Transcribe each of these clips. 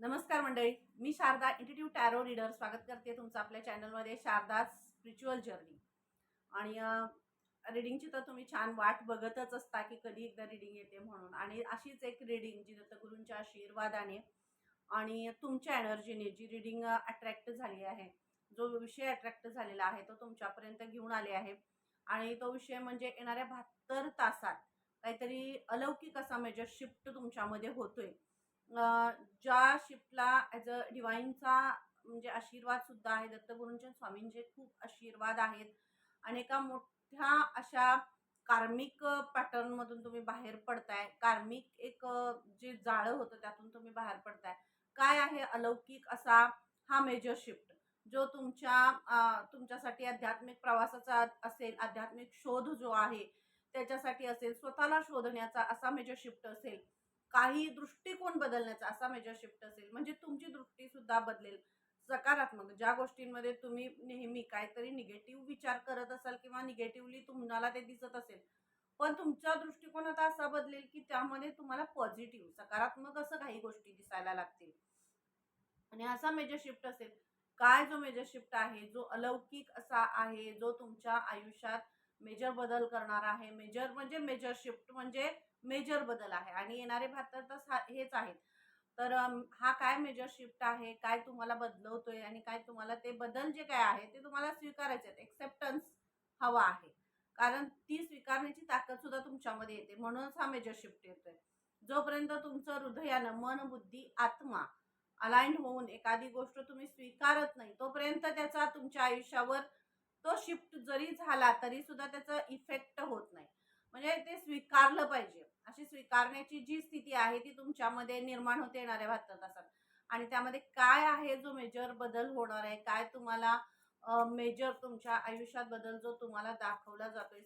नमस्कार मंडळी, मी Sharda इंट्युटिव्ह tarot reader स्वागत करते तुमचं आपल्या चॅनलमध्ये शारदा स्पिरिच्युअल जर्नी. आणि रीडिंगची तर तुम्ही छान वाट बघतच असता की कधी एकदा रीडिंग येते म्हणून. आणि अशीच एक रीडिंग जी दत्तगुरूंच्या आशीर्वादाने आणि तुमच्या एनर्जीने जी रीडिंग अट्रॅक्ट झाली आहे, जो विषय अट्रॅक्ट झालेला आहे तो तुमच्यापर्यंत घेऊन आले आहे. आणि तो विषय म्हणजे येणाऱ्या 72 तासात काहीतरी अलौकिक असा मेजर शिफ्ट तुमच्यामध्ये होतोय. ज्या शिफ्टला ॲज अ डिवाईनचा म्हणजे आशीर्वाद सुद्धा आहे. दत्तगुरूंच्या स्वामींचे खूप आशीर्वाद आहेत आणि एका मोठ्या अशा कार्मिक पॅटर्नमधून तुम्ही बाहेर पडताय. कार्मिक एक जे जाळं होतं त्यातून तुम्ही बाहेर पडताय. काय आहे अलौकिक असा हा मेजर शिफ्ट जो तुमच्यासाठी आध्यात्मिक प्रवासाचा असेल, आध्यात्मिक शोध जो आहे त्याच्यासाठी असेल, स्वतःला शोधण्याचा असा मेजर शिफ्ट असेल, काही दृष्टिकोन बदलण्याचा असा मेजर शिफ्ट असेल. म्हणजे तुमची दृष्टी सुद्धा बदलेल. सकारात्मक ज्या गोष्टींमध्ये तुम्ही नेहमी काहीतरी निगेटिव्ह विचार करत असाल किंवा निगेटिव्हली तुम्हाला ते दिसत असेल, पण तुमचा दृष्टिकोन आता असा बदलेल की त्यामध्ये तुम्हाला पॉझिटिव्ह सकारात्मक असं काही गोष्टी दिसायला लागतील. आणि असा मेजर शिफ्ट असेल. काय जो मेजर शिफ्ट आहे, जो अलौकिक असा आहे, जो तुमच्या आयुष्यात मेजर बदल करणार आहे. मेजर म्हणजे मेजर शिफ्ट म्हणजे मेजर बदल आहे आणि येणारे 72 तास हेच आहेत. तर हा काय मेजर शिफ्ट आहे, काय तुम्हाला बदलवतोय आणि काय तुम्हाला ते बदल जे काय आहे ते तुम्हाला स्वीकारायचे आहेत. एक्सेप्टन्स हवा आहे. कारण ती स्वीकारण्याची ताकद सुद्धा तुमच्यामध्ये येते. म्हणूनच हा मेजर शिफ्ट येतोय. जोपर्यंत तुमचं हृदयानं, मन, बुद्धी, आत्मा अलाइंड होऊन एखादी गोष्ट तुम्ही स्वीकारत नाही, तोपर्यंत त्याचा तुमच्या आयुष्यावर तो शिफ्ट जरी झाला तरी सुद्धा त्याचा इफेक्ट होत नाही. म्हणजे ते स्वीकारलं पाहिजे. अशी स्वीकारण्याची जी स्थिती आहे ती तुमच्यामध्ये निर्माण होते येणाऱ्या 72 तासात. आणि त्यामध्ये काय आहे जो मेजर बदल होणार आहे, काय तुम्हाला मेजर तुमच्या आयुष्यात बदल जो तुम्हाला दाखवला जातोय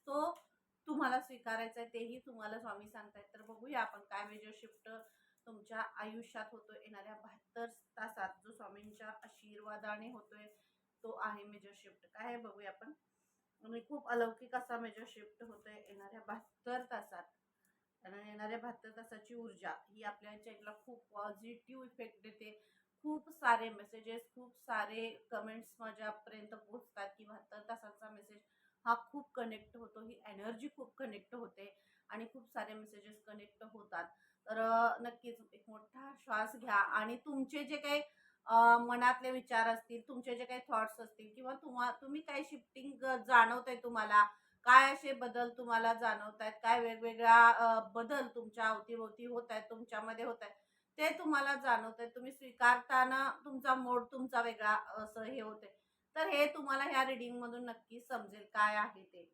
तो तुम्हाला स्वीकारायचा आहे, तेही तुम्हाला स्वामी सांगतायत. तर बघूया आपण काय मेजर शिफ्ट तुमच्या आयुष्यात होतोय येणाऱ्या 72 तासात, जो स्वामींच्या आशीर्वादाने होतोय तो आहे मेजर शिफ्ट. काय आहे बघूया आपण. आणि खूप अलौकिक असा मेजर शिफ्ट होतोय येणाऱ्या 72 तासात. कारण येणाऱ्या 72 तासाची ऊर्जा ही आपल्या चेहऱ्याला खूप पॉझिटिव्ह इफेक्ट देते. खूप सारे मेसेजेस, खूप सारे कमेंट्स माझ्यापर्यंत पोहोचतात की 72 तासाचा मेसेज हा खूप कनेक्ट होतो. ही एनर्जी खूप कनेक्ट होते आणि खूप सारे मेसेजेस कनेक्ट होतात. तर नक्कीच एक मोठा श्वास घ्या आणि तुमचे जे काही मनातले विचार असतील, तुमचे जे काही थॉट्स असतील किंवा तुम्ही काय शिफ्टिंग जाणवतंय तुम्हाला, काय असे बदल तुम्हाला जाणवत आहेत, काय वेगवेगळ्या बदल तुमच्या अवतीभोवती होत आहेत, तुमच्यामध्ये होत आहेत, ते तुम्हाला जाणवत आहेत. तुम्ही स्वीकारताना तुमचा मोड तुमचा वेगळा असं हे होतंय. तर हे तुम्हाला ह्या रीडिंगमधून नक्की समजेल काय आहे ते.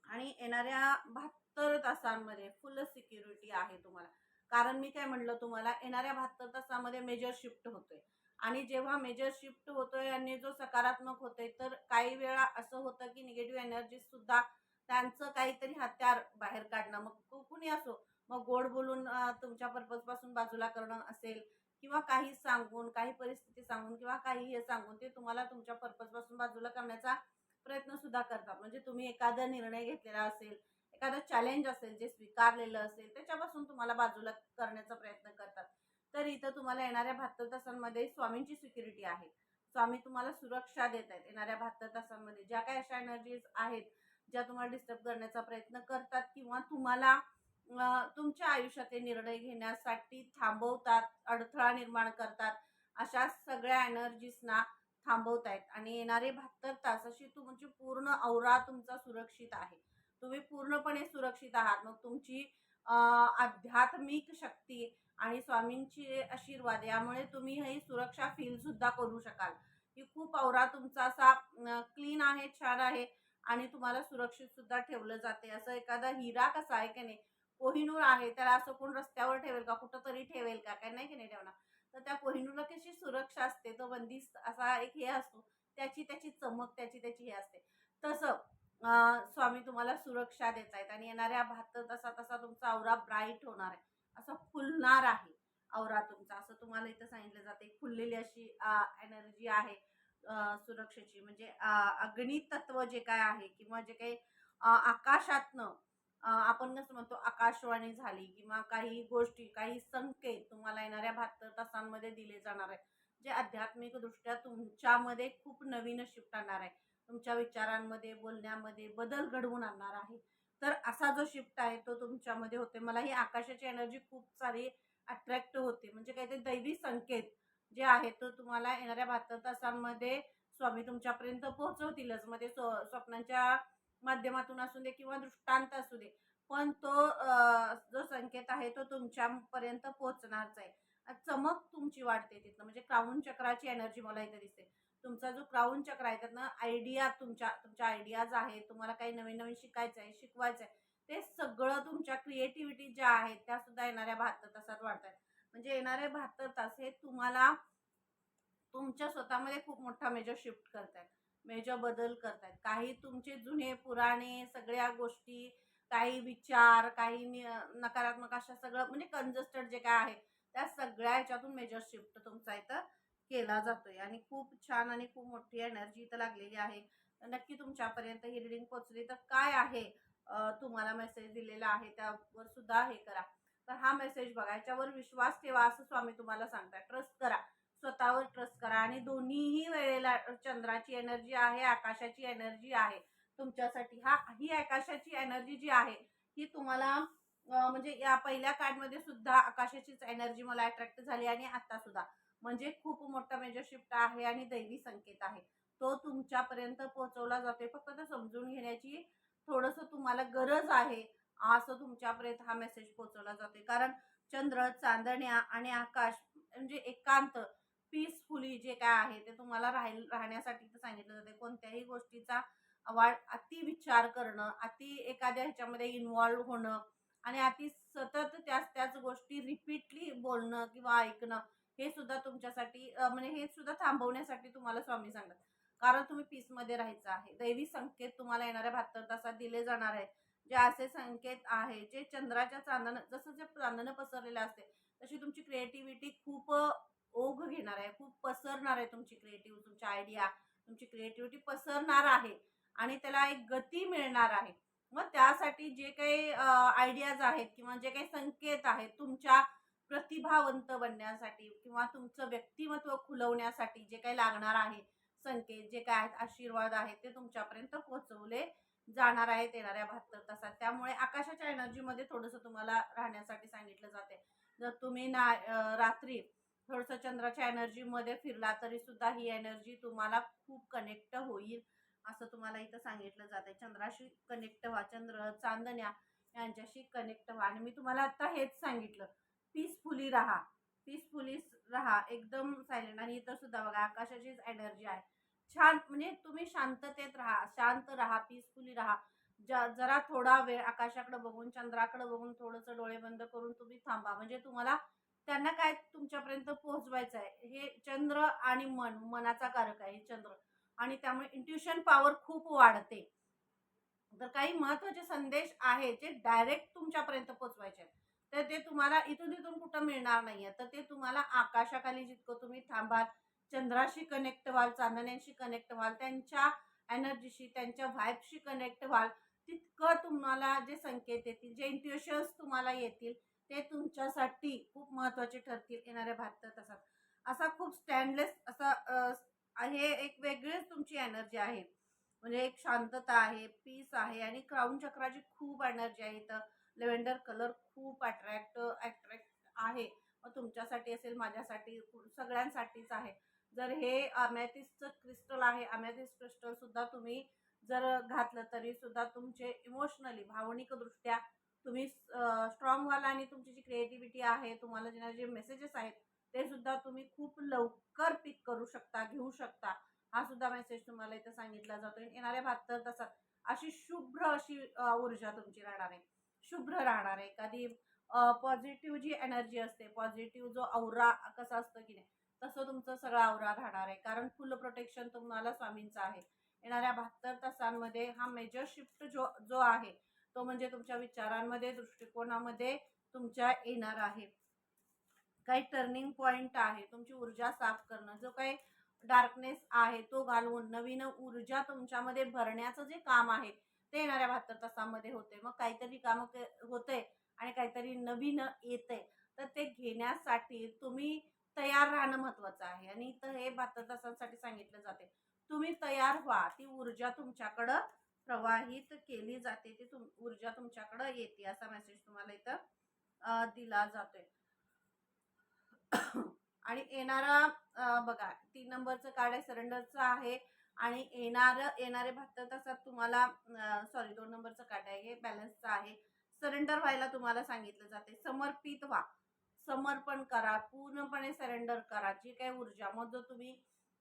आणि येणाऱ्या 72 तासांमध्ये फुल सिक्युरिटी आहे तुम्हाला. कारण मी काय म्हटलं तुम्हाला, येणाऱ्या 72 तासामध्ये मेजर शिफ्ट होतोय. आणि जेव्हा मेजर शिफ्ट होतोय आणि जो सकारात्मक होतोय, तर काही वेळा असं होतं की निगेटिव्ह एनर्जी सुद्धा त्यांचं काहीतरी हत्यार बाहेर काढणं, मग कुणी असो, मग गोड बोलून तुमच्या पर्पजपासून बाजूला करणं असेल किंवा काही सांगून, काही परिस्थिती सांगून किंवा काही हे सांगून ते तुम्हाला तुमच्या पर्पजपासून बाजूला करण्याचा प्रयत्न सुद्धा करतात. म्हणजे तुम्ही एखादा निर्णय घेतलेला असेल, एखादं चॅलेंज असेल जे स्वीकारलेलं असेल, त्याच्यापासून तुम्हाला बाजूला करण्याचा प्रयत्न करतात. तर इथं तुम्हाला येणाऱ्या 72 तासांमध्ये स्वामींची सिक्युरिटी आहे. स्वामी तुम्हाला सुरक्षा देत आहेत येणाऱ्या 72 तासांमध्ये. ज्या काही अशा एनर्जीज आहेत, ज्या तुम्हाला डिस्टर्ब करण्याचा प्रयत्न करतात किंवा तुम्हाला तुमच्या आयुष्यातले निर्णय घेण्यासाठी थांबवतात, अडथळा निर्माण करतात, अशा सगळ्या एनर्जीजना थांबवतायत. आणि येणारे 72 तास अशी तुमची पूर्ण औरा तुमचा सुरक्षित आहे. तुम्ही पूर्णपणे सुरक्षित आहात. मग तुमची आध्यात्मिक शक्ती आणि स्वामींची आशीर्वाद यामुळे तुम्ही ही सुरक्षा फील सुद्धा करू शकाल, की खूप औरा तुमचा असा क्लीन आहे, छान आहे आणि तुम्हाला सुरक्षित सुद्धा ठेवलं जाते. असं एखादा हिरा कसा आहे की नाही, कोहिनूर आहे, त्याला असं कोण रस्त्यावर ठेवेल का, कुठंतरी ठेवेल का, काय नाही की नाही ठेवणार. तर त्या कोहिनूरला कशी सुरक्षा असते, तो बंदिस्त असा एक हे असतो, त्याची त्याची चमक, त्याची त्याची हे असते. तसं स्वामी तुम्हाला सुरक्षा देत आहेत आणि येणाऱ्या 72 तासात असा तुमचा औरा ब्राईट होणार आहे, असा फुलणार आहे औरा तुमचा, असं तुम्हाला इथं सांगितलं जाते. फुललेली अशी एनर्जी आहे सुरक्षेची. म्हणजे अग्नी तत्व जे काय आहे किंवा जे काही आकाशातनं आपण कसं म्हणतो आकाशवाणी झाली किंवा काही गोष्टी, काही संकेत तुम्हाला तुम्हाला येणाऱ्या 72 तासांमध्ये दिले जाणार आहे. जे आध्यात्मिक दृष्ट्या तुमच्यामध्ये खूप नवीन शिफ्ट आणणार आहे. तुमच्या विचारांमध्ये, बोलण्यामध्ये बदल घडवून आणणार आहे. तर असा जो शिफ्ट आहे तो तुमच्यामध्ये होते. मला ही आकाशाची एनर्जी खूप सारी अट्रॅक्ट होते. म्हणजे काहीतरी दैवी संकेत जे आहेत तो तुम्हाला येणाऱ्या 72 तासांमध्ये स्वामी तुमच्यापर्यंत पोहोचवतीलच. मग ते स्वप्नांच्या माध्यमातून असू दे किंवा दृष्टांत असू दे. पण तो जो संकेत आहे तो तुमच्यापर्यंत पोहोचणारच आहे. चमक तुमची वाढते तिथनं. म्हणजे क्राउन चक्राची एनर्जी मला इथे दिसते. तुमचा जो क्राउन चक्र आहे त्यातनं आयडिया तुमच्या आयडियाज आहेत. तुम्हाला काही नवीन-नवीन शिकायचं आहे, शिकवायचं आहे. ते सगळं तुमच्या क्रिएटिव्हिटी ज्या आहेत त्या सुद्धा येणाऱ्या 72 तासात वाढतायत. म्हणजे येणारे 72 तास हे तुम्हाला तुमच्या स्वतःमध्ये खूप मोठा मेजर शिफ्ट करतायत. मेजर बदल करतायत. काही तुमचे जुने, पुराणे सगळ्या गोष्टी, काही विचार, काही नकारात्मक अशा सगळं म्हणजे कंजस्टेड जे काय आहे, त्या सगळ्या ह्याच्यातून मेजर शिफ्ट तुमचा इथं केला जातोय आणि खूप छान आणि खूप मोठी एनर्जी इथं लागलेली आहे. नक्की तुमच्यापर्यंत ही रीडिंग पोहोचली तर काय आहे तुम्हाला मेसेज दिलेला आहे त्यावर सुद्धा हे करा. तर हा मेसेज बघा, याच्यावर विश्वास ठेवा असं स्वामी तुम्हाला सांगतात. ट्रस्ट करा. स्वतःवर ट्रस्ट करा आणि दोन्हीही वेळेला चंद्राची एनर्जी आहे, आकाशाची एनर्जी आहे तुमच्यासाठी. ही आकाशाची एनर्जी जी आहे ही तुम्हाला म्हणजे या पहिल्या कार्डमध्ये सुद्धा आकाशाचीच एनर्जी मला अट्रॅक्ट झाली आणि आता सुद्धा. म्हणजे खूप मोठा मेजर शिफ्ट आहे आणि दैवी संकेत आहे. तो तुमच्यापर्यंत पोहोचवला जातोय. फक्त ते समजून घेण्याची थोडंसं तुम्हाला गरज आहे. असं तुमच्यापर्यंत हा मेसेज पोहोचवला जातोय. कारण चंद्र, चांदण्या आणि आकाश म्हणजे एकांत पीसफुली जे काय आहे ते तुम्हाला राहण्यासाठी सांगितलं जाते. कोणत्याही गोष्टीचा अति विचार करणं, अति एखाद्या ह्याच्यामध्ये इन्व्हॉल्व होणं आणि अति सतत त्याच गोष्टी रिपीटली बोलणं किंवा ऐकणं हे सुद्धा तुमच्यासाठी म्हणजे हे सुद्धा थांबवण्यासाठी तुम्हाला स्वामी सांगतात. कारण तुम्ही पीसमध्ये राहायचं आहे. दैवी संकेत तुम्हाला येणाऱ्या 72 तासात दिले जाणार आहेत. जे असे संकेत आहे जे चंद्राच्या चांदणं जसं जे चांदणं पसरलेलं असते तशी तुमची क्रिएटिव्हिटी खूप ओघ घेणार आहे. खूप पसरणार आहे तुमची क्रिएटिव्ह तुमच्या आयडिया, तुमची क्रिएटिव्हिटी पसरणार आहे आणि त्याला एक गती मिळणार आहे. मग त्यासाठी जे काही आयडियाज आहेत किंवा जे काही संकेत आहेत तुमच्या प्रतिभावंत बनण्यासाठी किंवा तुमचं व्यक्तिमत्व खुलवण्यासाठी जे काही लागणार आहे संकेत, जे काय आहेत आशीर्वाद आहेत ते तुमच्यापर्यंत पोहोचवले जाणार आहेत येणाऱ्या 72 तासात. त्यामुळे आकाशाच्या एनर्जीमध्ये थोडंसं तुम्हाला राहण्यासाठी सांगितलं जाते. जर तुम्ही रात्री थोडंसं चंद्राच्या एनर्जीमध्ये फिरला तरी सुद्धा ही एनर्जी तुम्हाला खूप कनेक्ट होईल असं तुम्हाला इथं सांगितलं जातंय. चंद्राशी कनेक्ट व्हा, चंद्र, चांदण्या यांच्याशी कनेक्ट व्हा आणि मी तुम्हाला आता हेच सांगितलं. पीसफुली राहा, पीसफुली राहा, एकदम सायलेंट. आणि इथं सुद्धा बघा आकाशाचीच एनर्जी आहे. छान म्हणजे तुम्ही शांततेत राहा, शांत राहा, पीसफुली राहा. जरा थोडा वेळ आकाशाकडे बघून, चंद्राकडे बघून थोडंसं डोळे बंद करून तुम्ही थांबा. म्हणजे तुम्हाला त्यांना काय तुमच्यापर्यंत पोहोचवायचं आहे. हे चंद्र आणि मनाचा कारक आहे चंद्र आणि त्यामुळे इंट्युशन पॉवर खूप वाढते. तर काही महत्त्वाचे संदेश आहेत जे डायरेक्ट तुमच्यापर्यंत पोहोचवायचे आहेत. तर ते तुम्हाला इथून कुठं मिळणार नाहीये. तर ते तुम्हाला आकाशाखाली जितकं तुम्ही थांबाल, चंद्राशी कनेक्ट व्हाल, चांदण्यांशी कनेक्ट व्हाल, त्यांच्या एनर्जीशी, त्यांच्या व्हाइब्सशी कनेक्ट व्हाल, तितकं तुम्हाला जे संकेत येतील, जे इंट्युशन्स तुम्हाला येतील, ते तुमच्यासाठी खूप महत्त्वाचे ठरतील येणाऱ्या 72 तासात. असा खूप स्टँडलेस असा हे एक वेगळीच तुमची एनर्जी आहे. म्हणजे एक शांतता आहे, पीस आहे आणि क्राउन चक्राची खूप एनर्जी आहे इथं. लेव्हेंडर कलर खूप अट्रॅक्ट आहे. मग तुमच्यासाठी असेल, माझ्यासाठी, सगळ्यांसाठीच आहे. जर हे अमॅथिस्टचं क्रिस्टल आहे, अमॅथिस्ट क्रिस्टल सुद्धा तुम्ही जर घातलं तरी सुद्धा तुमचे इमोशनली, भावनिकदृष्ट्या तुम्ही स्ट्रॉंग व्हाल आणि तुमची जी क्रिएटिव्हिटी आहे, तुम्हाला जे मेसेजेस आहेत, ते सुद्धा तुम्ही खूप लवकर पिक करू शकता, घेऊ शकता. हा सुद्धा मेसेज तुम्हाला इथं सांगितला जातोय. येणाऱ्या 72 तासात अशी शुभ्र अशी ऊर्जा तुमची राहणार आहे. शुभ्र राहणार आहे. एखादी पॉझिटिव्ह जी एनर्जी असते, पॉझिटिव्ह जो औरा कसा असतो की नाही, तसं तुमचं सगळं औरा राहणार आहे. कारण फुल प्रोटेक्शन तुम्हाला स्वामींचं आहे. येणाऱ्या 72 तासांमध्ये हा मेजर शिफ्ट जो आहे तो म्हणजे तुमच्या विचारांमध्ये, दृष्टिकोनामध्ये तुमच्या येणार आहे. काही टर्निंग पॉइंट आहे. तुमची ऊर्जा साफ करणं, जो काही डार्कनेस आहे तो घालवून नवीन ऊर्जा तुमच्यामध्ये भरण्याचं जे काम आहे ते येणाऱ्या 72 तासामध्ये होते. मग काहीतरी काम होतंय आणि काहीतरी नवीन येतंय. तर ते घेण्यासाठी तुम्ही तयार राहणं महत्वाचं आहे. आणि इथं हे 72 तासांसाठी सांगितलं जाते. तुम्ही तयार व्हा, ती ऊर्जा तुमच्याकडं प्रवाहित केली जाते, ती ऊर्जा तुमच्याकडं येते, असा मेसेज तुम्हाला इथं दिला जातोय. आणि येणारा बघा 3 नंबरचं कार्ड आहे, सरेंडरचं आहे. आणि येणारे 72 तासात तुम्हाला सॉरी 2 नंबरचं कार्ड आहे, हे बॅलन्सचं आहे. सरेंडर व्हायला तुम्हाला सांगितलं जाते. समर्पित व्हा, समर्पण करा, पूर्णपणे सरेंडर करा. जी काही ऊर्जा मग जो तुम्ही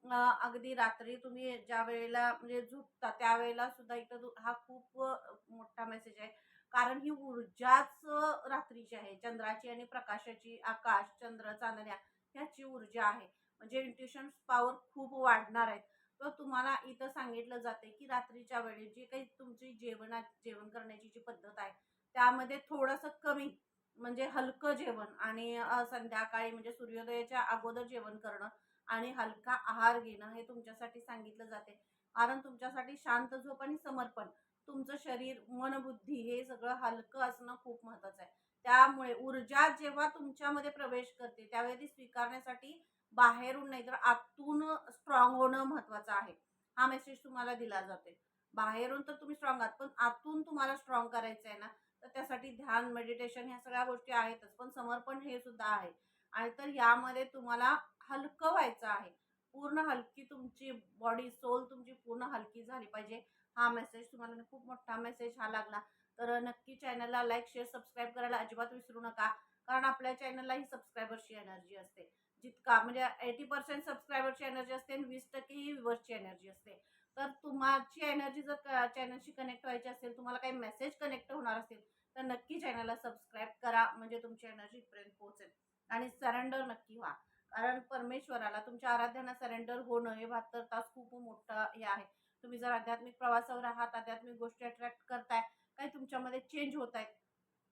अगदी रात्री तुम्ही ज्या वेळेला म्हणजे झोपता त्यावेळेला सुद्धा इथं हा खूप मोठा मेसेज आहे. कारण ही ऊर्जाच रात्रीची आहे, चंद्राची आणि प्रकाशाची, आकाश, चंद्र, चांदण्या ह्याची ऊर्जा आहे. म्हणजे इंट्युशन पॉवर खूप वाढणार आहे. तर तुम्हाला इथं सांगितलं जाते की रात्रीच्या वेळी जी काही तुमची जेवण करण्याची जी पद्धत आहे त्यामध्ये थोडंसं कमी म्हणजे हलकं जेवण आणि संध्याकाळी म्हणजे सूर्योदयाच्या अगोदर जेवण करणं आणि हलका आहार घेणं हे तुमच्यासाठी सांगितलं जाते. कारण तुमच्यासाठी शांत झोप आणि समर्पण, तुमचं शरीर, मन, बुद्धी हे सगळं हलकं असणं खूप महत्वाचं आहे. त्यामुळे ऊर्जा जेव्हा तुमच्यामध्ये प्रवेश करते त्यावेळी ती स्वीकारण्यासाठी बाहेरून नाही तर आतून स्ट्रॉंग होणं महत्वाचं आहे. हा मेसेज तुम्हाला दिला जातोय. बाहेरून तर तुम्ही स्ट्रॉंग आहात, पण आतून तुम्हाला स्ट्रॉंग करायचं आहे ना, तर त्यासाठी ध्यान, मेडिटेशन ह्या सगळ्या गोष्टी आहेतच, पण समर्पण हे सुद्धा आहे. आणि तर यामध्ये तुम्हाला हलकं व्हायचं आहे. पूर्ण हलकी तुमची बॉडी, सोल तुमची पूर्ण हलकी झाली पाहिजे. हा मेसेज तुम्हाला खूप मोठा मेसेज हा लागला. तर नक्की चॅनलला लाईक, शेअर, सबस्क्राईब करायला अजिबात विसरू नका. कारण आपल्या चॅनलला ही सबस्क्रायबरची एनर्जी असते. जितका म्हणजे 80% सबस्क्रायबरची एनर्जी असते आणि 20% ही व्ह्यूअर्सची एनर्जी असते. तर तुमची एनर्जी जर चॅनलशी कनेक्ट व्हायची असेल, तुम्हाला काही मेसेज कनेक्ट होणार असेल, तर नक्की चॅनलला सबस्क्राईब करा. म्हणजे तुमची एनर्जी इथपर्यंत पोहोचेल. आणि सरेंडर नक्की व्हा. कारण परमेश्वराला तुमच्या आराध्यांना सरेंडर होणं हे 72 तास खूप मोठं हे आहे. तुम्ही जर आध्यात्मिक प्रवासावर आहात, आध्यात्मिक गोष्टी अट्रॅक्ट करताय, काही तुमच्यामध्ये चेंज होत आहेत,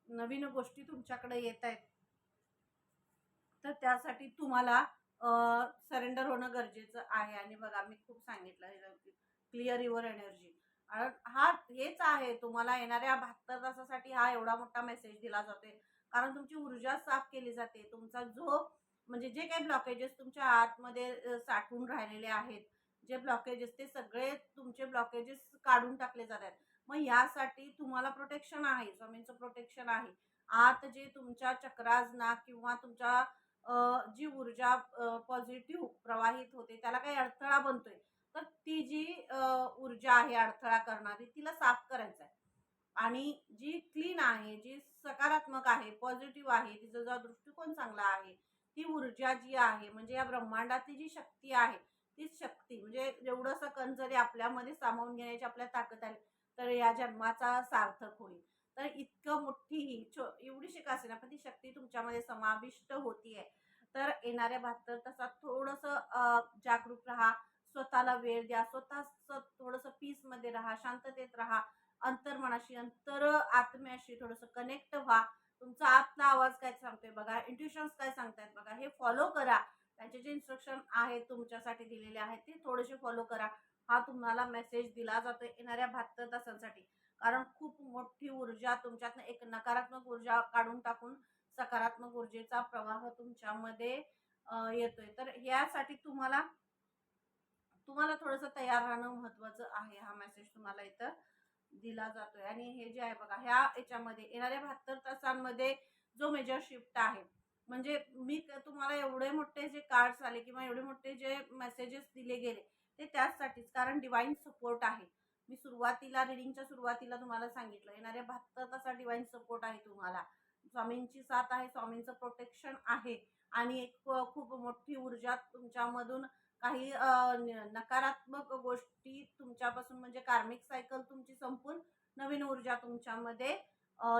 नवीन गोष्टी तुमच्याकडे येत आहेत, तर त्यासाठी तुम्हाला सरेंडर होणं गरजेचं आहे. आणि बघा मी खूप सांगितलं क्लिअर युअर एनर्जी. हा हेच आहे, तुम्हाला येणाऱ्या 72 तासासाठी हा एवढा मोठा मेसेज दिला जातोय. कारण तुमची ऊर्जा साफ केली जाते. तुमचा जो म्हणजे जे काही ब्लॉकेजेस तुमच्या आतमध्ये साठवून राहिलेले आहेत, जे ब्लॉकेजेस ते सगळे तुमचे ब्लॉकेजेस काढून टाकले जातात. मग यासाठी तुम्हाला प्रोटेक्शन आहे, स्वामींचं प्रोटेक्शन आहे. आत जे तुमच्या चक्रास ना किंवा तुमच्या जी ऊर्जा पॉझिटिव्ह प्रवाहित होते त्याला काही अडथळा बनतोय, तर ती जी ऊर्जा आहे अडथळा करणारी तिला साफ करायचं आहे. आणि जी क्लीन आहे, जी सकारात्मक आहे, पॉझिटिव्ह आहे, तिचा जो दृष्टिकोन चांगला आहे, ती ऊर्जा जी आहे म्हणजे या ब्रह्मांडातली जी शक्ती आहे, तीच शक्ती म्हणजे एवढंसं कण जरी आपल्यामध्ये सामावून घेण्याची आपल्या ताकद आली तर या जन्माचा सार्थक होईल. तर इतकं मोठी ही एवढीशी का असेना पण ती शक्ती तुमच्यामध्ये समाविष्ट होतीये. तर येणाऱ्या 72 तासात थोडंसं जागरूक राहा, स्वतःला वेळ द्या, स्वतःच थोडंसं पीसमध्ये राहा, शांततेत राहा, अंतर्मनाशी, आत्म्याशी थोडंसं कनेक्ट व्हा. तुमचा आतला आवाज काय सांगतोय बघा, इंट्युशन्स काय सांगतायत बघा, हे फॉलो करा. त्यांचे जे इन्स्ट्रक्शन आहेत तुमच्यासाठी दिलेले आहेत ते थोडेसे फॉलो करा. हा तुम्हाला मेसेज दिला जातोय येणाऱ्या 72 तासांसाठी. कारण खूप मोठी ऊर्जा तुमच्यातनं एक नकारात्मक ऊर्जा काढून टाकून सकारात्मक ऊर्जेचा प्रवाह तुमच्यामध्ये येतोय. तर यासाठी तुम्हाला तुम्हाला थोडंसं तयार राहणं महत्वाचं आहे. हा मेसेज तुम्हाला इथं दिला जातोय. आणि हे जे आहे बघा ह्या याच्यामध्ये येणाऱ्या 72 तासांमध्ये जो मेजर शिफ्ट आहे, म्हणजे तुम्हाला एवढे मोठे जे कार्ड्स आले किंवा एवढे मोठे जे मेसेजेस दिले गेले ते त्याचसाठीच, कारण डिवाइन सपोर्ट आहे. मी सुरुवातीला रिडिंगच्या सुरुवातीला तुम्हाला सांगितलं येणाऱ्या 72 तासात डिवाइन सपोर्ट आहे तुम्हाला. स्वामींची साथ आहे, स्वामींचं प्रोटेक्शन आहे. आणि एक खूप मोठी ऊर्जा तुमच्यामधून काही नकारात्मक गोष्टी तुमच्यापासून म्हणजे कार्मिक सायकल तुमची संपून नवीन ऊर्जा तुमच्यामध्ये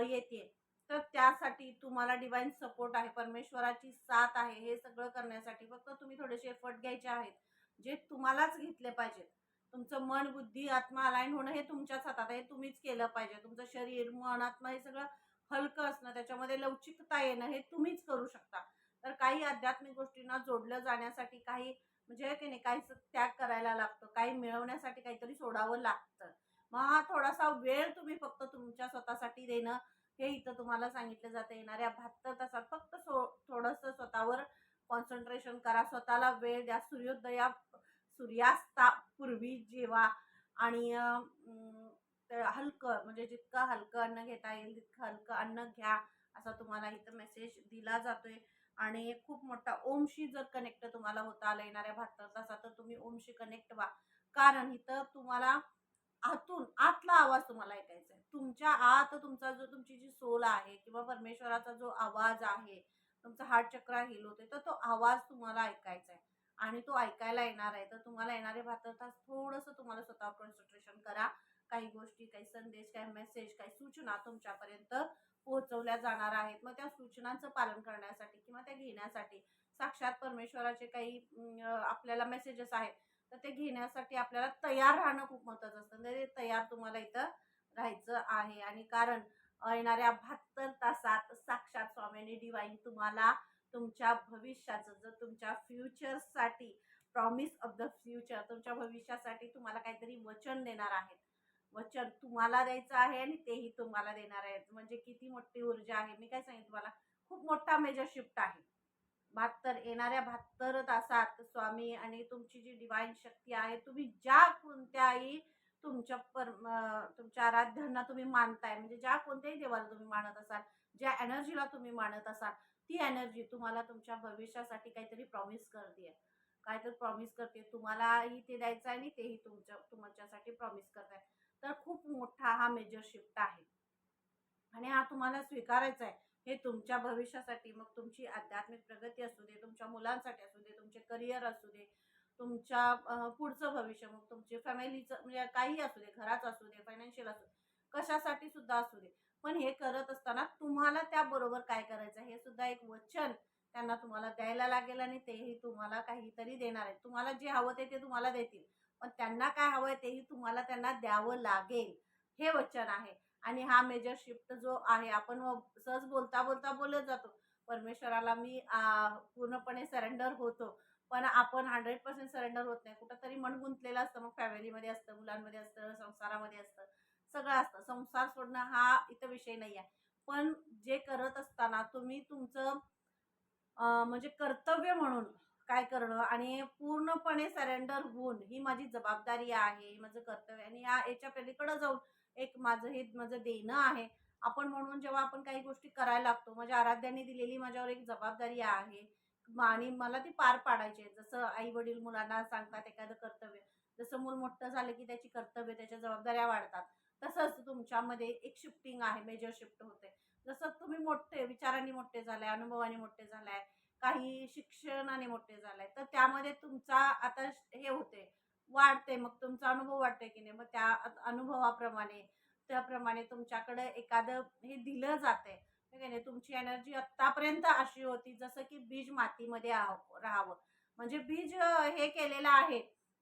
येते. तर त्यासाठी तुम्हाला डिवाइन सपोर्ट आहे, परमेश्वराची साथ आहे. हे सगळं करण्यासाठी फक्त तुम्ही थोडेसे एफर्ट घ्यायचे आहेत, जे तुम्हालाच घेतले पाहिजेत. तुमचं मन, बुद्धी, आत्मा अलाइन होणं हे तुमच्याच हातात आहे. हे तुम्हीच केलं पाहिजे. तुमचं शरीर, मन, आत्मा हे सगळं हलकं असणं, त्याच्यामध्ये लवचिकता येणं हे तुम्हीच करू शकता. तर काही आध्यात्मिक गोष्टींना जोडलं जाण्यासाठी काही म्हणजे की नाही काही त्याग करायला लागतं, काही मिळवण्यासाठी काहीतरी सोडावं लागतं. मग हा थोडासा वेळ तुम्ही फक्त तुमच्या स्वतःसाठी देणं, हे इथं तुम्हाला सांगितलं जातं. येणाऱ्या 72 तासात फक्त थोडंसं स्वतःवर कॉन्सन्ट्रेशन करा, स्वतःला वेळ द्या. सूर्यास्तापूर्वी जेवा आणि हलकं म्हणजे जितकं हलकं अन्न घेता येईल तितकं हलकं अन्न घ्या, असा तुम्हाला इथं मेसेज दिला जातोय. आणि खूप मोठा ओमशी जर कनेक्ट तुम्हाला होता आला येणाऱ्या 72 तासात, तर तुम्ही ओमशी कनेक्ट व्हा. कारण इथं तुम्हाला आतून आतला आवाज तुम्हाला ऐकायचा आहे. तुमच्या आत तुमची जी सोल आहे किंवा परमेश्वराचा जो आवाज आहे, तुमचा हार्ट चक्र हील होते, तर तो आवाज तुम्हाला ऐकायचा आहे आणि तो ऐकायला येणार आहे. तर तुम्हाला येणारे 72 तास थोडंसं तुम्हाला स्वतःवर कॉन्सन्ट्रेशन करा. काही गोष्टी, काही संदेश, काही मेसेज, काही सूचना तुमच्यापर्यंत पोहोचवल्या जाणार आहेत. मग त्या सूचनांचं पालन करण्यासाठी किंवा त्या घेण्यासाठी साक्षात परमेश्वराचे काही आपल्याला मेसेजेस आहेत, तर ते घेण्यासाठी आपल्याला तयार राहणं खूप महत्त्वाचं असतं. म्हणजे तयार तुम्हाला इथं राहायचं आहे. आणि कारण येणाऱ्या 72 तासात साक्षात स्वामींनी डिवाइन तुम्हाला तुमच्या भविष्याचं, जर तुमच्या फ्युचरसाठी, प्रॉमिस ऑफ द फ्युचर, तुमच्या भविष्यासाठी तुम्हाला काहीतरी वचन देणार आहेत. वचन तुम्हाला द्यायचं आहे आणि तेही तुम्हाला देणार आहेत. म्हणजे किती मोठी ऊर्जा आहे. मी काय सांगितलं तुम्हाला, खूप मोठा मेजर शिफ्ट आहे. 72 येणाऱ्या 72 तासात स्वामी आणि तुमची जी डिवाइन शक्ती आहे, तुम्ही ज्या कोणत्याही तुमच्या आराध्यांना तुम्ही मानताय, म्हणजे ज्या कोणत्याही देवाला तुम्ही मानत असाल, ज्या एनर्जीला तुम्ही मानत असाल, ती एनर्जी तुम्हाला तुमच्या भविष्यासाठी काहीतरी प्रॉमिस करते. काहीतरी प्रॉमिस करते. तुम्हालाही ते द्यायचं आहे आणि तेही तुमच्यासाठी प्रॉमिस करताय. तर खूप मोठा हा मेजर शिफ्ट आहे आणि हा तुम्हाला स्वीकारायचा आहे. हे तुमच्या भविष्यासाठी, मग तुमची आध्यात्मिक प्रगती असू दे, तुमच्या मुलांसाठी असू दे, तुमचे करिअर असू दे, तुमच्या पुढचं भविष्य, मग तुमचे फॅमिलीचं म्हणजे काही असू दे, घराचं असू दे, फायनान्शियल असू दे, कशासाठी सुद्धा असू दे. पण हे करत असताना तुम्हाला त्याबरोबर काय करायचं हे सुद्धा एक वचन त्यांना तुम्हाला द्यायला लागेल आणि तेही तुम्हाला काहीतरी देणार आहेत. तुम्हाला जे हवं ते तुम्हाला देतील. पण त्यांना काय हवंय तेही तुम्हाला त्यांना द्यावं लागेल. हे वचन आहे. आणि हा मेजर शिफ्ट जो आहे, आपण सहज बोलता बोलता बोलत जातो, परमेश्वराला मी पूर्णपणे सरेंडर होतो, पण आपण 100% सरेंडर होत नाही. कुठंतरी मन गुंतलेलं असतं. मग फॅमिलीमध्ये असतं, मुलांमध्ये असतं, संसारामध्ये असतं, सगळं असतं. संसार सोडणं हा इथं विषय नाही आहे. पण जे करत असताना तुम्ही तुमचं म्हणजे कर्तव्य म्हणून काय करणं आणि पूर्णपणे सरेंडर होऊन, ही माझी जबाबदारी आहे, ही माझं कर्तव्य आणि याच्या पलीकडे जाऊन एक माझं देणं आहे. आपण म्हणून जेव्हा आपण काही गोष्टी करायला लागतो, माझ्या आराध्याने दिलेली माझ्यावर एक जबाबदारी आहे आणि मला ती पार पाडायची आहे. जसं आई वडील मुलांना सांगतात एखादं कर्तव्य, जसं मूल मोठं झालं की त्याची कर्तव्य, त्याच्या जबाबदाऱ्या वाढतात, तसंच तुमच्यामध्ये एक शिफ्टिंग आहे, मेजर शिफ्ट होते. जसं तुम्ही मोठे विचारांनी मोठे झालाय, अनुभवाने मोठे झालाय, काही शिक्षणाने मोठे झालाय, तर त्यामध्ये तुमचा आता हे होते, वाढते, मग तुमचा अनुभव वाढतोय की नाही, मग त्या अनुभवाप्रमाणे त्याप्रमाणे तुमच्याकडे एखादं हे दिलं जातंय. ठीक आहे ना. तुमची एनर्जी आत्तापर्यंत अशी होती जसं की बीज मातीमध्ये राहावं. म्हणजे बीज हे केलेलं आहे.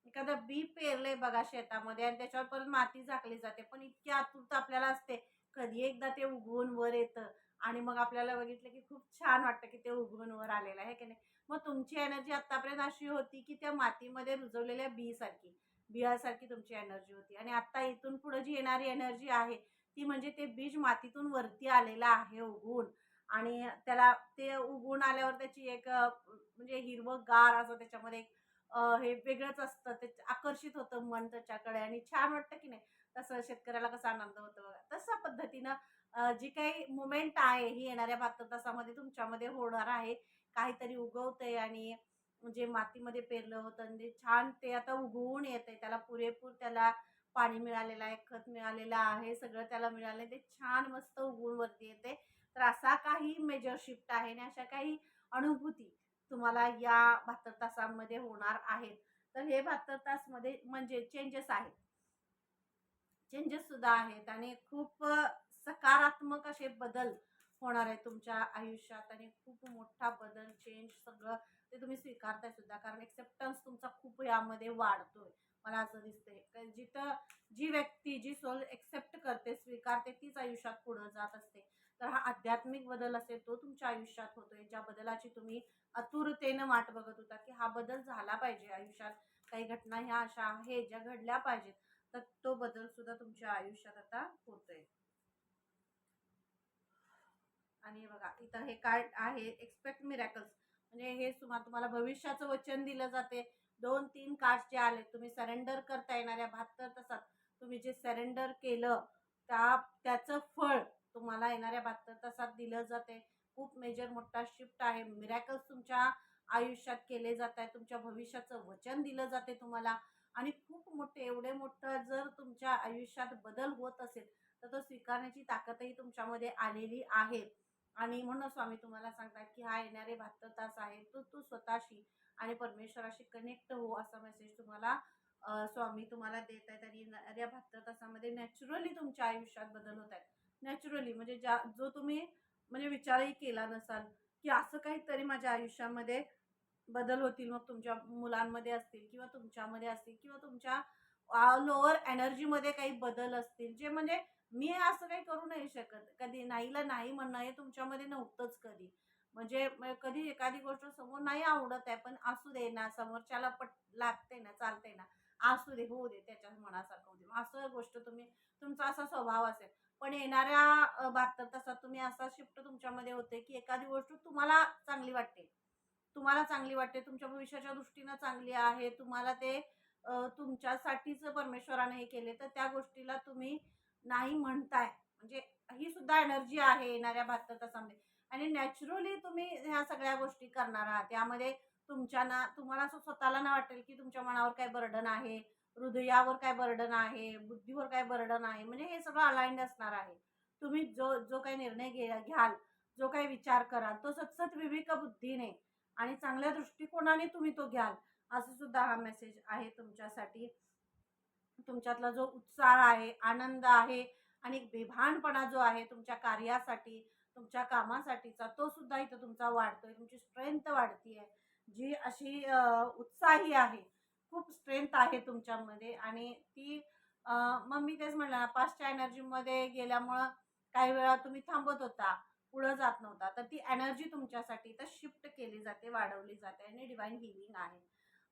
एखादं बी पेरलंय बघा शेतामध्ये आणि त्याच्यावर परत माती झाकली जाते. पण इतकी आतुरता आपल्याला असते, कधी एकदा ते उगवून वर येतं आणि मग आपल्याला बघितलं की खूप छान वाटतं की ते उगवून वर आलेलं आहे की नाही. मग तुमची एनर्जी आत्तापर्यंत अशी होती की त्या मातीमध्ये रुजवलेल्या बियासारखी तुमची एनर्जी होती. आणि आता इथून पुढे जी येणारी एनर्जी आहे, ती म्हणजे ते बीज मातीतून वरती आलेलं आहे उगवून. आणि त्याला ते उगवून आल्यावर त्याची एक म्हणजे हिरवंगार असं त्याच्यामध्ये एक हे वेगळंच असतं. ते आकर्षित होतं मन त्याच्याकडे आणि छान वाटतं की नाही. तसं शेतकऱ्याला कसा आनंद होतो बघा. तशा पद्धतीनं जी काही मुमेंट आहे ही येणाऱ्या 72 तासामध्ये तुमच्यामध्ये होणार आहे. काहीतरी उगवतंय आणि जे मातीमध्ये पेरलं होतं आणि ते छान ते आता उगवून येतंय. त्याला पुरेपूर त्याला पाणी मिळालेलं आहे, खत मिळालेलं आहे, सगळं त्याला मिळालंय. ते छान मस्त उगवून वरती येते. तर असा काही मेजर शिफ्ट आहे आणि अशा काही अनुभूती तुम्हाला या 72 तासांमध्ये होणार आहेत. तर हे 72 तासमध्ये म्हणजे चेंजेस आहेत. चेंजेस सुद्धा आहेत आणि खूप सकारात्मक असे बदल होणार आहेत तुमच्या आयुष्यात आणि खूप मोठा बदल, चेंज सगळं ते तुम्ही स्वीकारताय सुद्धा. कारण एक्सेप्टन्स तुमचा खूप यामध्ये वाढतोय. मला असं दिसतंय. जिथं जी व्यक्ती, जी सोल एक्सेप्ट करते, स्वीकारते, तीच आयुष्यात पुढे जात असते. तर हा आध्यात्मिक बदल असेल तो तुमच्या आयुष्यात होतोय. ज्या बदलाची तुम्ही आतुरतेनं वाट बघत होता की हा बदल झाला पाहिजे आयुष्यात. काही घटना ह्या अशा आहेत ज्या घडल्या पाहिजेत. तर तो बदल सुद्धा तुमच्या आयुष्यात आता होतोय. आणि बघा इथं हे कार्ड आहे एक्सपेक्ट मिरॅकल्स, म्हणजे हे तुम्हाला भविष्याचं वचन दिलं जाते. 2-3 कार्ड्स जे आले, तुम्ही सरेंडर करता येणाऱ्या 72 तासात तुम्ही जे सरेंडर केलं त्याचं फळ तुम्हाला येणाऱ्या 72 तासात दिलं जाते. खूप मेजर मोठा शिफ्ट आहे. मिरॅकल्स तुमच्या आयुष्यात केले जात आहेत. तुमच्या भविष्याचं वचन दिलं जाते तुम्हाला. आणि खूप मोठे, एवढे मोठं जर तुमच्या आयुष्यात बदल होत असेल तर तो स्वीकारण्याची ताकदही तुमच्यामध्ये आलेली आहे. आणि म्हणून स्वामी तुम्हाला सांगतात की हा येणारे 72 तास आहे तो तू स्वतःशी आणि परमेश्वराशी कनेक्ट हो, असा मेसेज तुम्हाला स्वामी तुम्हाला देत आहेत. आणि येणाऱ्या 72 तासामध्ये नॅचरली तुमच्या आयुष्यात बदल होत आहेत. नॅचरली म्हणजे जो तुम्ही म्हणजे विचारही केला नसाल की असं काहीतरी माझ्या आयुष्यामध्ये बदल होतील. मग तुमच्या मुलांमध्ये असतील किंवा तुमच्यामध्ये असतील किंवा तुमच्या लोअर एनर्जीमध्ये काही बदल असतील, जे म्हणजे मी असं काही करू नाही शकत. कधी नाहीला नाही म्हणणं हे तुमच्यामध्ये नव्हतंच कधी. म्हणजे कधी एखादी गोष्ट समोर नाही आवडत आहे, पण असू दे ना, समोरच्याला लागते ना, चालते ना, असू दे, होऊ दे, त्याच्या मनासारखं होऊ दे. असं गोष्ट तुमचा असा स्वभाव असेल. पण येणाऱ्या 72 तासात तुम्ही असा शिफ्ट तुमच्यामध्ये होते, की एखादी गोष्ट तुम्हाला चांगली वाटते. तुम्हाला चांगली वाटते, तुमच्या भविष्याच्या दृष्टीनं चांगली आहे, तुम्हाला ते तुमच्यासाठीच परमेश्वराने हे केले, तर त्या गोष्टीला तुम्ही नाही म्हणताय. म्हणजे ही सुद्धा एनर्जी आहे येणाऱ्या 72 तासामध्ये. आणि नॅचरली तुम्ही ह्या सगळ्या गोष्टी करणार आहात. यामध्ये तुम्हाला असं स्वतःला ना वाटेल की तुमच्या मनावर काय बर्डन आहे, हृदयावर काय बर्डन आहे, बुद्धीवर काय बर्डन आहे. म्हणजे हे सगळं अलाइन्ड असणार आहे. तुम्ही जो जो काही निर्णय घ्याल, जो काही विचार कराल, तो सतसत विवेक बुद्धीने आणि चांगल्या दृष्टिकोनाने तुम्ही तो घ्याल, असं सुद्धा हा मेसेज आहे तुमच्यासाठी. तुमच्यातला जो उत्साह आहे, आनंद आहे आणि बेभानपणा जो आहे तुमच्या कार्यासाठी, तुमच्या कामासाठीचा, तो सुद्धा इथं तुमचा वाढतोय. तुमची स्ट्रेंथ वाढतीये, जी अशी उत्साही आहे. खूप स्ट्रेंथ आहे तुमच्यामध्ये. आणि ती मग मी तेच म्हणलं ना, पास्टच्या एनर्जीमध्ये गेल्यामुळं काही वेळा तुम्ही थांबत होता, पुढं जात नव्हता. तर ती एनर्जी तुमच्यासाठी इथं शिफ्ट केली जाते, वाढवली जाते आणि डिव्हाइन हिलिंग आहे.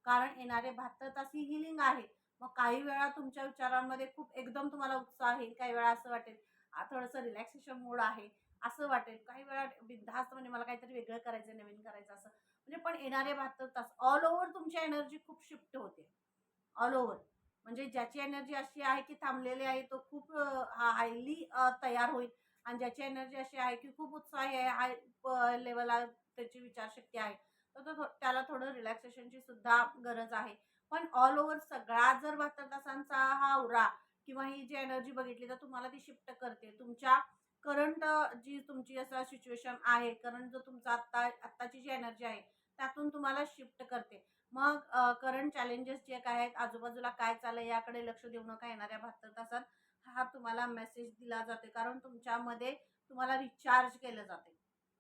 कारण येणारे 72 तास ही हिलिंग आहे. मग काही वेळा तुमच्या विचारांमध्ये खूप एकदम तुम्हाला उत्साह येईल, काही वेळा असं वाटेल थोडंसं रिलॅक्सेशन मूड आहे, असं वाटेल. काही वेळा बिनधास्त म्हणजे मला काहीतरी वेगळं करायचं, नवीन करायचं असं. म्हणजे पण येणारे 72 तास ऑल ओव्हर तुमची एनर्जी खूप शिफ्ट होते. All over. म्हणजे ज्याची एनर्जी अशी आहे की थांबलेली आहे, तो खूप हायली तयार होईल. आणि ज्याची एनर्जी अशी आहे की खूप उत्साही आहे, हाय लेवलला त्याची विचारशक्ती आहे, तर त्याला थोडं रिलॅक्सेशनची सुद्धा गरज आहे. पण ऑल ओव्हर सगळा जर 72 तासांचा हा औरा किंवा ही जी एनर्जी बघितली, तर तुम्हाला ती शिफ्ट करते. तुमच्या करंट जी तुमची असं सिच्युएशन आहे, करंट जो तुमचा आत्ताची जी एनर्जी आहे, त्यातून तुम्हाला शिफ्ट करते. मग करंट चॅलेंजेस जे काय आहेत, आजूबाजूला काय चाललंय याकडे लक्ष देऊ नका. येणाऱ्या 72 तासात हा तुम्हाला मेसेज दिला जाते. कारण तुमच्यामध्ये तुम्हाला रिचार्ज केलं जाते.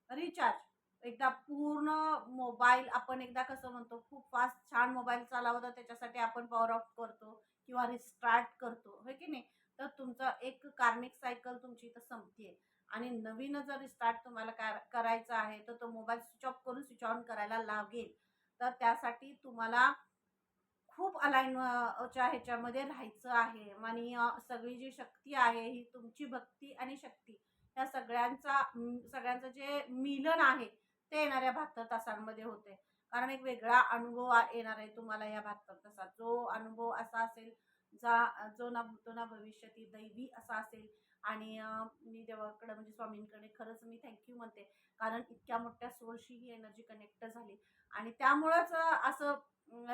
रिचार्ज. एकदा पूर्ण मोबाईल आपण एकदा कसं म्हणतो, खूप फास्ट छान मोबाईल चालवला तर त्याच्यासाठी आपण पॉवर ऑफ करतो किंवा रिस्टार्ट करतो, होय की नाही? तर तुमचा एक कार्मिक सायकल तुमची इथं संपतीये. आणि नवीन जर रिस्टार्ट तुम्हाला करायचा आहे, तर तो मोबाईल स्विच ऑफ करून स्विच ऑन करायला लागेल. तर त्यासाठी तुम्हाला खूप च्या ह्याच्यामध्ये राहायचं आहे. आणि सगळी जी शक्ती आहे ही तुमची भक्ती आणि शक्ती या सगळ्यांचं जे मिलन आहे ते येणाऱ्या 72 तासांमध्ये होते. कारण एक वेगळा अनुभव येणार आहे तुम्हाला या 72 तासात. जो अनुभव असा असेल जो ना भूतो ना भविष्यती दैवी असा असेल. आणि मी देवाकडे म्हणजे स्वामींकडे खरंच मी थँक्यू म्हणते. कारण इतक्या मोठ्या सोर्सशी ही एनर्जी कनेक्ट झाली. आणि त्यामुळंच असं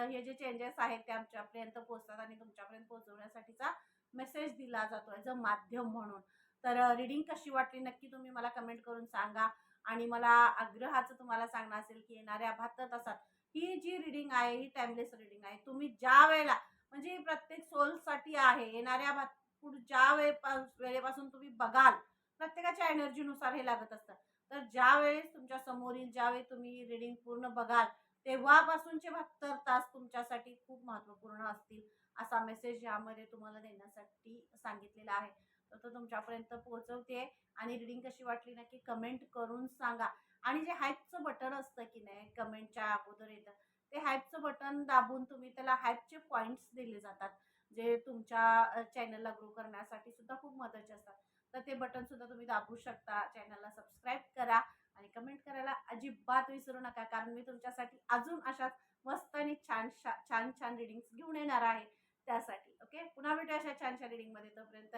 हे जे चेंजेस आहेत ते आमच्यापर्यंत पोहोचतात आणि तुमच्यापर्यंत पोहोचवण्यासाठीचा मेसेज दिला जातो ॲज अ माध्यम म्हणून. तर रीडिंग कशी वाटली नक्की तुम्ही मला कमेंट करून सांगा. आणि मला आग्रहाचं तुम्हाला सांगणं असेल की येणाऱ्या 72 तासात ही जी रीडिंग आहे ही टाइमलेस रीडिंग आहे. तुम्ही ज्या वेळेला म्हणजे प्रत्येक सोलसाठी आहे. येणाऱ्या पुढच्या वेळेपासून तुम्ही बघाल, प्रत्येकाच्या एनर्जीनुसार हे लागत असतं. तर ज्यावेळेस तुमच्या समोर येईल, ज्यावेळी तुम्ही रीडिंग पूर्ण बघाल, तेव्हापासूनचे 72 तास तुमच्यासाठी खूप महत्त्वपूर्ण असतील, असा मेसेज यामध्ये तुम्हाला देण्यासाठी सांगितलेला आहे. तर तो तुमच्यापर्यंत पोहोचवते. आणि रीडिंग कशी वाटली नक्की कमेंट करून सांगा. आणि जे हाईपचं बटन असतं की नाही, कमेंटच्या अगोदर येतं, ते हाईपचं बटन दाबून तुम्ही त्याला हाईपचे पॉईंट्स दिले जातात, जे तुमच्या चॅनलला ग्रो करण्यासाठी सुद्धा खूप महत्त्वाचे असतात. तर ते बटन सुद्धा तुम्ही दाबू शकता. चॅनलला सबस्क्राईब करा आणि कमेंट करायला अजिबात विसरू नका, कारण मी तुमच्यासाठी अजून अशाच मस्त आणि छान छान छान रिडिंग्स घेऊन येणार आहे त्यासाठी. ओके, पुन्हा भेटूया अशा छान छान रिडिंगमध्ये. तोपर्यंत